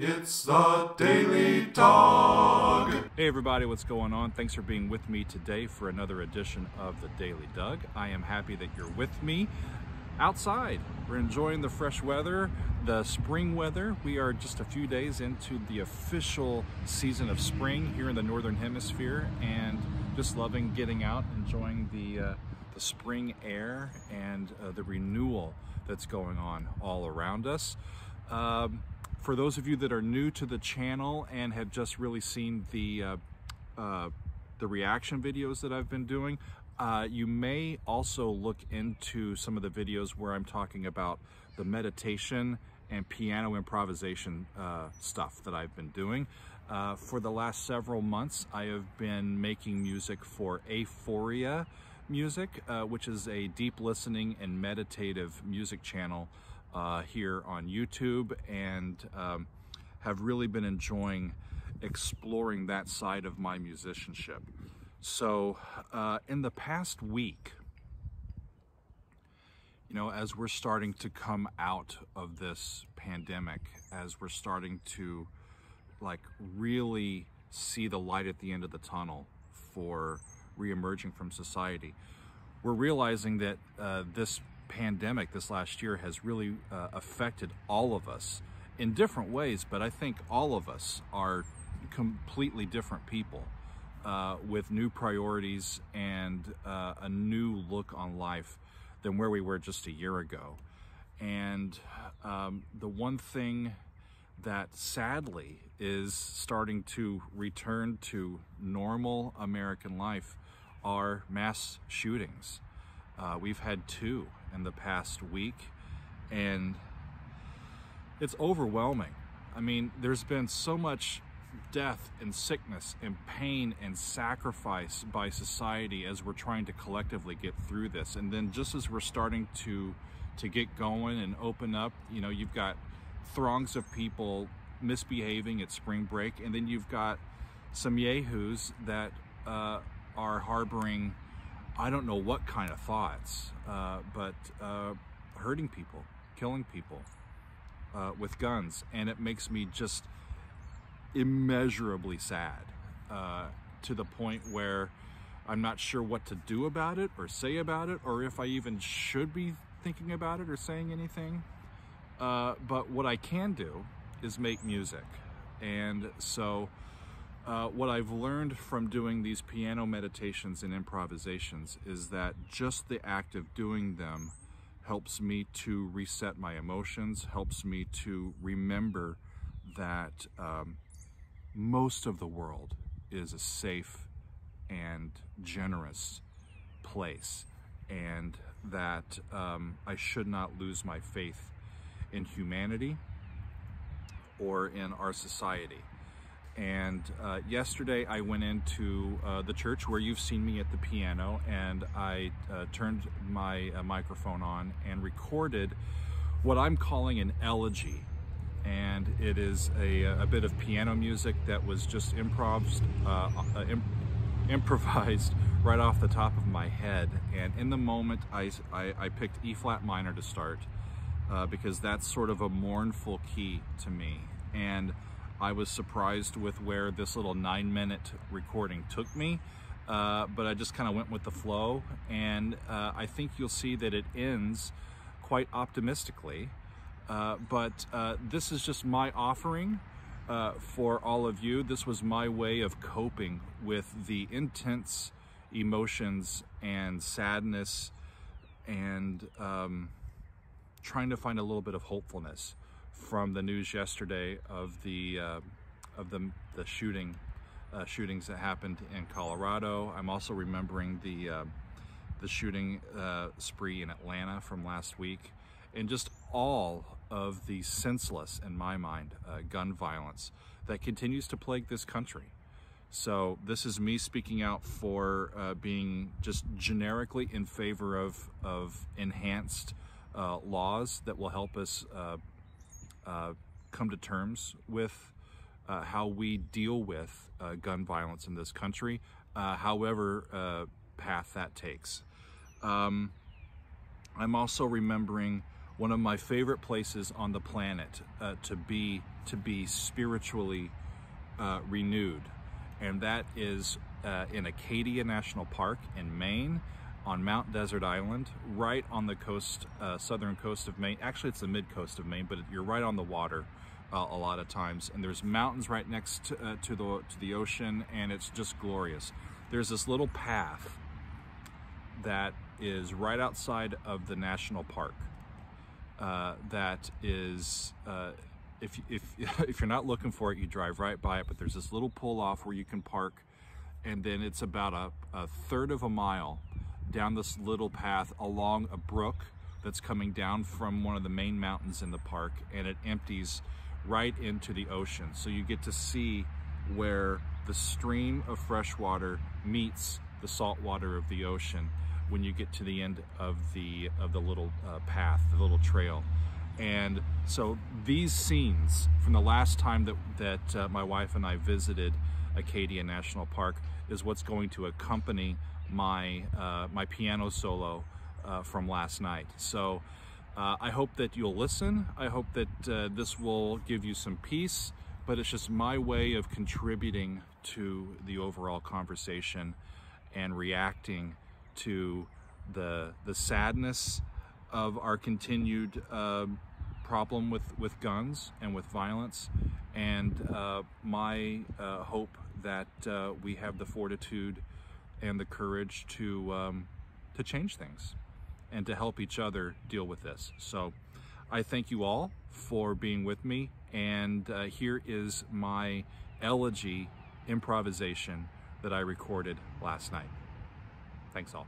It's the Daily Dog. Hey everybody, what's going on? Thanks for being with me today for another edition of the Daily Doug. I am happy that you're with me outside. We're enjoying the fresh weather, the spring weather. We are just a few days into the official season of spring here in the Northern Hemisphere, and just loving getting out, enjoying the spring air and the renewal that's going on all around us. For those of you that are new to the channel and have just really seen the reaction videos that I've been doing, you may also look into some of the videos where I'm talking about the meditation and piano improvisation stuff that I've been doing. For the last several months, I have been making music for Aphoria Music, which is a deep listening and meditative music channel here on YouTube, and have really been enjoying exploring that side of my musicianship. So in the past week, you know, as we're starting to come out of this pandemic, as we're starting to like really see the light at the end of the tunnel for re-emerging from society, we're realizing that this pandemic this last year has really affected all of us in different ways, but I think all of us are completely different people with new priorities and a new look on life than where we were just a year ago. And the one thing that sadly is starting to return to normal American life are mass shootings. We've had 2 in the past week, and it's overwhelming. I mean, there's been so much death and sickness and pain and sacrifice by society as we're trying to collectively get through this. And then just as we're starting to get going and open up, you know, you've got throngs of people misbehaving at spring break, and then you've got some yahoos that are harboring I don't know what kind of thoughts, but hurting people, killing people with guns. And it makes me just immeasurably sad to the point where I'm not sure what to do about it or say about it, or if I even should be thinking about it or saying anything. But what I can do is make music. And so what I've learned from doing these piano meditations and improvisations is that just the act of doing them helps me to reset my emotions, helps me to remember that most of the world is a safe and generous place, and that I should not lose my faith in humanity or in our society. And yesterday I went into the church where you've seen me at the piano, and I turned my microphone on and recorded what I'm calling an elegy. And it is a bit of piano music that was just improvised right off the top of my head. And in the moment I picked E flat minor to start because that's sort of a mournful key to me. And I was surprised with where this little 9-minute recording took me, but I just kind of went with the flow, and I think you'll see that it ends quite optimistically, but this is just my offering for all of you. This was my way of coping with the intense emotions and sadness, and trying to find a little bit of hopefulness from the news yesterday of the shootings that happened in Colorado. I'm also remembering the shooting spree in Atlanta from last week, and just all of the senseless, in my mind, gun violence that continues to plague this country. So this is me speaking out for being just generically in favor of enhanced laws that will help us come to terms with how we deal with gun violence in this country, however path that takes. I'm also remembering one of my favorite places on the planet to be spiritually renewed, and that is in Acadia National Park in Maine, on Mount Desert Island, right on the coast, southern coast of Maine. Actually, it's the mid coast of Maine, but you're right on the water a lot of times, and there's mountains right next to the ocean, and it's just glorious. There's this little path that is right outside of the national park. That is, if you're not looking for it, you drive right by it. But there's this little pull off where you can park, and then it's about a third of a mile down this little path along a brook that's coming down from one of the main mountains in the park, and it empties right into the ocean. So you get to see where the stream of fresh water meets the salt water of the ocean when you get to the end of the little path, the little trail. And so these scenes from the last time that my wife and I visited Acadia National Park is what's going to accompany my my piano solo from last night. So I hope that you'll listen. I hope that this will give you some peace, but it's just my way of contributing to the overall conversation and reacting to the sadness of our continued problem with guns and with violence, and my hope that we have the fortitude and the courage to change things and to help each other deal with this. So I thank you all for being with me, and here is my Elegy improvisation that I recorded last night. Thanks all.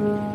you.